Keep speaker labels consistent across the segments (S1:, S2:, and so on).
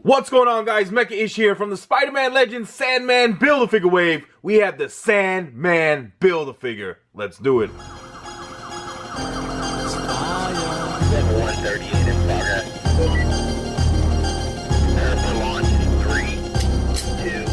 S1: What's going on, guys? Mecha-ish here from the Spider-Man Legends Sandman Build-A-Figure wave. We have the Sandman Build-A-Figure. Let's do it.
S2: 138 in progress. For launch in 3, 2.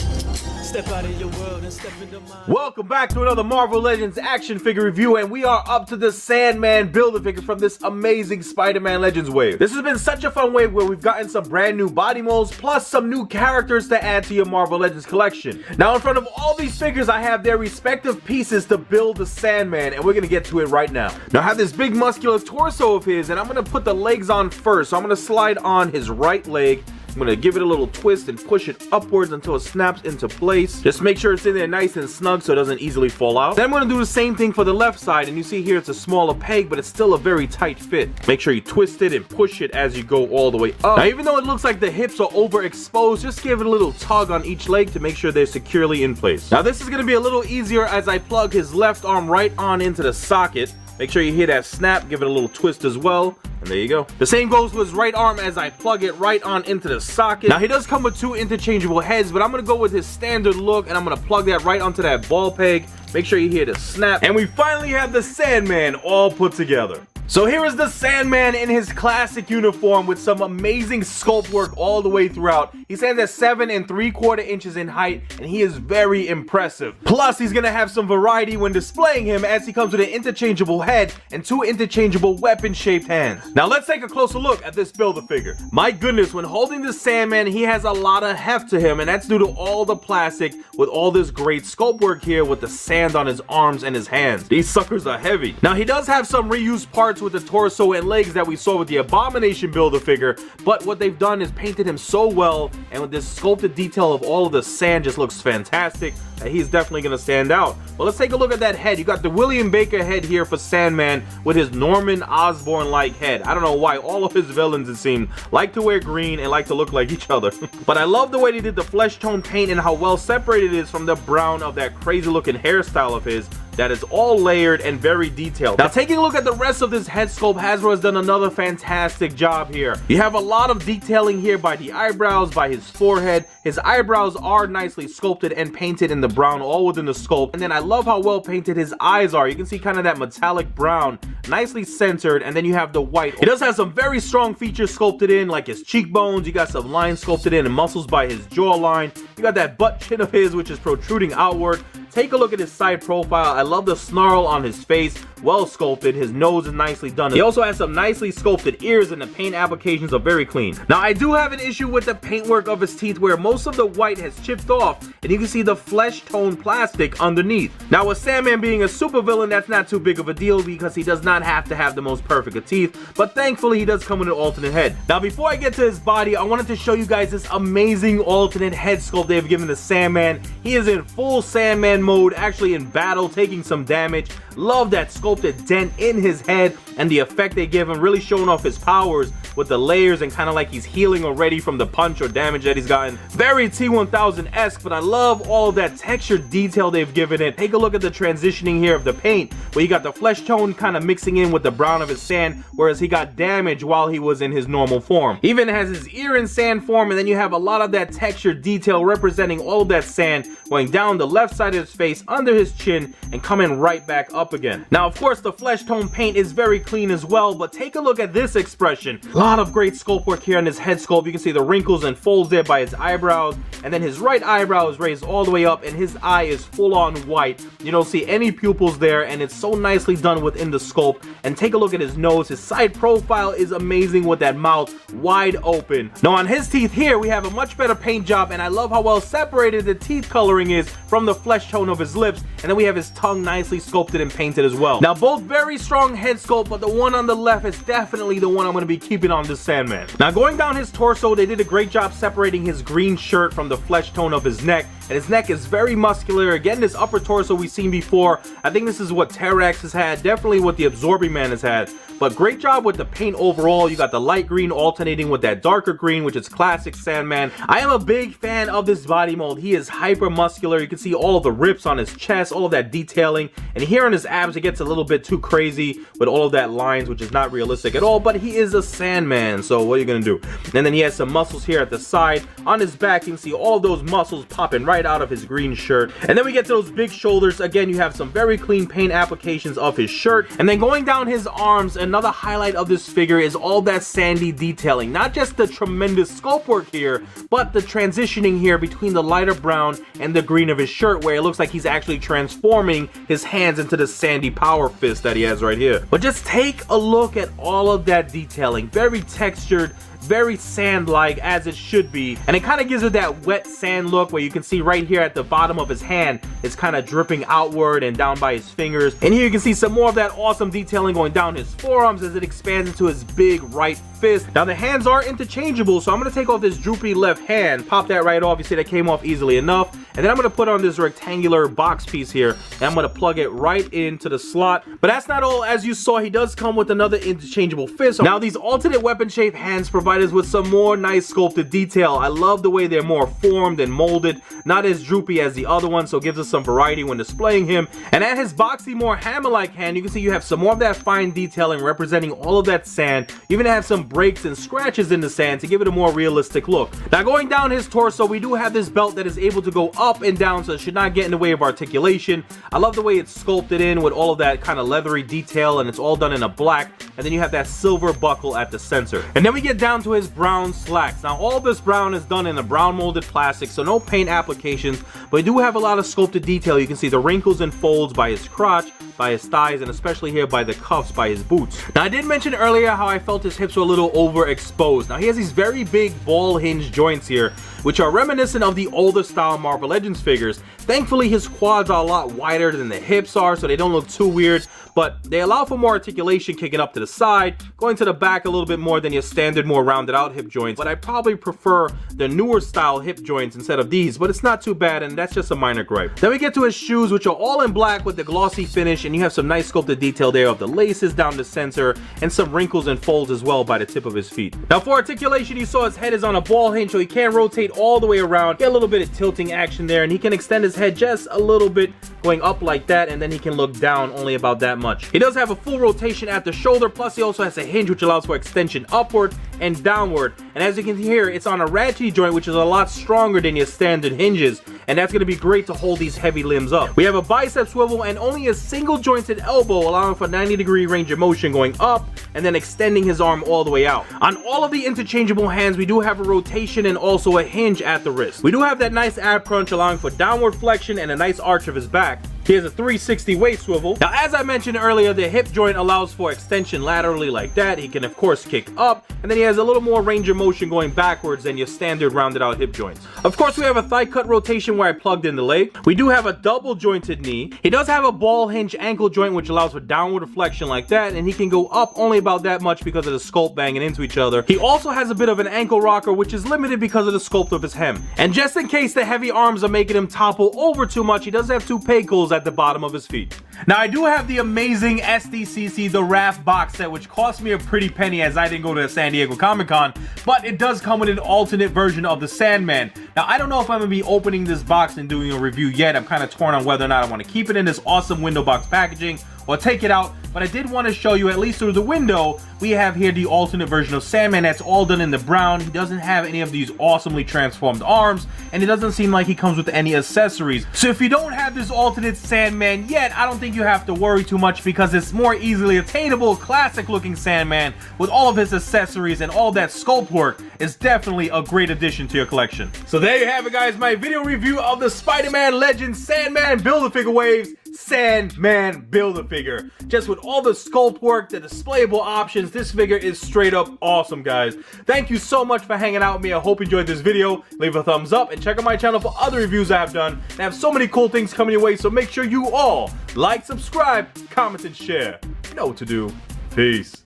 S3: Step out of your world and step into mine.
S1: Welcome back to another Marvel Legends action figure review, and we are up to the Sandman Build-A-Figure from this amazing Spider-Man Legends wave. This has been such a fun wave where we've gotten some brand new body molds plus some new characters to add to your Marvel Legends collection. Now in front of all these figures I have their respective pieces to build the Sandman, and we're gonna get to it right now. Now I have this big muscular torso of his, and I'm gonna put the legs on first. So I'm gonna slide on his right leg. I'm gonna give it a little twist and push it upwards until it snaps into place. Just make sure it's in there nice and snug so it doesn't easily fall out. Then I'm gonna do the same thing for the left side, and you see here it's a smaller peg, but it's still a very tight fit. Make sure you twist it and push it as you go all the way up. Now even though it looks like the hips are overexposed, just give it a little tug on each leg to make sure they're securely in place. Now this is gonna be a little easier as I plug his left arm right on into the socket. Make sure you hear that snap, give it a little twist as well, and there you go. The same goes with his right arm as I plug it right on into the socket. Now he does come with two interchangeable heads, but I'm gonna go with his standard look, and I'm gonna plug that right onto that ball peg. Make sure you hear the snap, and we finally have the Sandman all put together. So here is the Sandman in his classic uniform with some amazing sculpt work all the way throughout. He stands at 7 3/4 inches in height, and he is very impressive. Plus, he's gonna have some variety when displaying him, as he comes with an interchangeable head and two interchangeable weapon-shaped hands. Now let's take a closer look at this Build-A-Figure. My goodness, when holding the Sandman, he has a lot of heft to him, and that's due to all the plastic with all this great sculpt work here with the sand on his arms and his hands. These suckers are heavy. Now he does have some reused parts with the torso and legs that we saw with the Abomination Build-A-Figure, but what they've done is painted him so well, and with this sculpted detail of all of the sand just looks fantastic, that he's definitely gonna stand out. Well, let's take a look at that head. You got the William Baker head here for Sandman with his Norman Osborn-like head. I don't know why all of his villains, it seemed, like to wear green and like to look like each other. But I love the way they did the flesh tone paint and how well separated it is from the brown of that crazy looking hairstyle of his. That is all layered and very detailed. Now taking a look at the rest of this head sculpt, Hasbro has done another fantastic job here. You have a lot of detailing here by the eyebrows, by his forehead. His eyebrows are nicely sculpted and painted in the brown all within the sculpt. And then I love how well painted his eyes are. You can see kind of that metallic brown, nicely centered, and then you have the white. He does have some very strong features sculpted in, like his cheekbones. You got some lines sculpted in and muscles by his jawline. You got that butt chin of his, which is protruding outward. Take a look at his side profile. I love the snarl on his face, well sculpted. His nose is nicely done. He also has some nicely sculpted ears, and the paint applications are very clean. Now I do have an issue with the paintwork of his teeth, where most of the white has chipped off, and you can see the flesh tone plastic underneath. Now with Sandman being a supervillain, that's not too big of a deal because he does not have to have the most perfect of teeth, but thankfully he does come with an alternate head. Now before I get to his body, I wanted to show you guys this amazing alternate head sculpt they've given the Sandman. He is in full Sandman mode, actually in battle, taking some damage. Love that sculpted dent in his head and the effect they give him, really showing off his powers with the layers and kind of like he's healing already from the punch or damage that he's gotten. Very T-1000-esque, but I love all of that texture detail they've given it. Take a look at the transitioning here of the paint, where you got the flesh tone kind of mixing in with the brown of his sand, whereas he got damage while he was in his normal form. Even has his ear in sand form, and then you have a lot of that texture detail representing all of that sand going down the left side of his face, under his chin, and coming right back up again. Now of course the flesh tone paint is very clean as well, but take a look at this expression. A lot of great sculpt work here on his head sculpt. You can see the wrinkles and folds there by his eyebrows, and then his right eyebrow is raised all the way up, and his eye is full on white. You don't see any pupils there, and it's so nicely done within the sculpt. And take a look at his nose. His side profile is amazing with that mouth wide open. Now on his teeth here, we have a much better paint job, and I love how well separated the teeth coloring is from the flesh tone of his lips. And then we have his tongue nicely sculpted and painted as well. Now both very strong head sculpt, but the one on the left is definitely the one I'm going to be keeping on this Sandman. Now going down his torso, they did a great job separating his green shirt from the flesh tone of his neck, and his neck is very muscular. Again, this upper torso we've seen before. I think this is what T-Rex has had, definitely what the Absorbing Man has had. But great job with the paint overall. You got the light green alternating with that darker green, which is classic Sandman. I am a big fan of this body mold. He is hyper muscular. You can see all of the rips on his chest, all of that detailing, and here on his abs it gets a little bit too crazy with all of that lines, which is not realistic at all, but he is a Sandman, so what are you gonna do? And then he has some muscles here at the side. On his back you can see all of those muscles popping right out of his green shirt. And then we get to those big shoulders. Again, you have some very clean paint applications of his shirt. And then going down his arms, another highlight of this figure is all that sandy detailing. Not just the tremendous sculpt work here, but the transitioning here between the lighter brown and the green of his shirt, where it looks like he's actually transforming his hands into the sandy power fist that he has right here. But just take a look at all of that detailing. Very textured, very sand-like, as it should be, and it kind of gives it that wet sand look where you can see right here at the bottom of his hand it's kind of dripping outward and down by his fingers. And here you can see some more of that awesome detailing going down his forearms as it expands into his big right fist. Now the hands are interchangeable, so I'm going to take off this droopy left hand, pop that right off. You see that came off easily enough, and then I'm going to put on this rectangular box piece here, and I'm going to plug it right into the slot. But that's not all. As you saw, he does come with another interchangeable fist. Now these alternate weapon shaped hands provide us with some more nice sculpted detail. I love the way they're more formed and molded, not as droopy as the other one, so it gives us some variety when displaying him. And at his boxy, more hammer-like hand, you can see you have some more of that fine detailing representing all of that sand. You even have some breaks and scratches in the sand to give it a more realistic look. Now going down his torso, we do have this belt that is able to go up and down, so it should not get in the way of articulation. I love the way it's sculpted in with all of that kind of leathery detail, and it's all done in a black, and then you have that silver buckle at the center. And then we get down to his brown slacks. Now all this brown is done in a brown molded plastic, so no paint applications, but we do have a lot of sculpted detail. You can see the wrinkles and folds by his crotch, by his thighs, and especially here by the cuffs by his boots. Now I did mention earlier how I felt his hips were a little overexposed. Now he has these very big ball hinge joints here, which are reminiscent of the older style Marvel Legends figures. Thankfully his quads are a lot wider than the hips are, so they don't look too weird, but they allow for more articulation kicking up to the side, going to the back a little bit more than your standard more rounded out hip joints. But I probably prefer the newer style hip joints instead of these, but it's not too bad, and that's just a minor gripe. Then we get to his shoes, which are all in black with the glossy finish, and you have some nice sculpted detail there of the laces down the center and some wrinkles and folds as well by the tip of his feet. Now for articulation, you saw his head is on a ball hinge, so he can rotate all the way around, get a little bit of tilting action there, and he can extend his head just a little bit going up like that, and then he can look down only about that much. He does have a full rotation at the shoulder, plus he also has a hinge which allows for extension upward and downward. And as you can hear, it's on a ratchet joint, which is a lot stronger than your standard hinges, and that's going to be great to hold these heavy limbs up. We have a bicep swivel and only a single jointed elbow, allowing for 90-degree range of motion going up and then extending his arm all the way out. On all of the interchangeable hands, we do have a rotation and also a hinge at the wrist. We do have that nice ab crunch, allowing for downward flexion and a nice arch of his back. He has a 360 waist swivel. Now, as I mentioned earlier, the hip joint allows for extension laterally like that. He can, of course, kick up, and then he has a little more range of motion going backwards than your standard rounded out hip joints. Of course, we have a thigh cut rotation where I plugged in the leg. We do have a double jointed knee. He does have a ball hinge ankle joint, which allows for downward flexion like that, and he can go up only about that much because of the sculpt banging into each other. He also has a bit of an ankle rocker, which is limited because of the sculpt of his hem. And just in case the heavy arms are making him topple over too much, he does have two pegcles at the bottom of his feet. Now I do have the amazing SDCC the RAF box set, which cost me a pretty penny as I didn't go to San Diego Comic-Con, but it does come with an alternate version of the Sandman. Now I don't know if I'm gonna be opening this box and doing a review yet. I'm kind of torn on whether or not I want to keep it in this awesome window box packaging or take it out, but I did want to show you, at least through the window, we have here the alternate version of Sandman that's all done in the brown. He doesn't have any of these awesomely transformed arms, and it doesn't seem like he comes with any accessories. So if you don't have this alternate Sandman yet, I don't think you have to worry too much, because it's more easily attainable. Classic looking Sandman with all of his accessories and all that sculpt work is definitely a great addition to your collection. So there you have it, guys, my video review of the Spider-Man Legends Sandman Build-A-Figure Waves SANDMAN Build-A-Figure. Just with all the sculpt work, the displayable options, this figure is straight up awesome, guys. Thank you so much for hanging out with me. I hope you enjoyed this video. Leave a thumbs up and check out my channel for other reviews I have done. I have so many cool things coming your way, so make sure you all like, subscribe, comment, and share. You know what to do. Peace.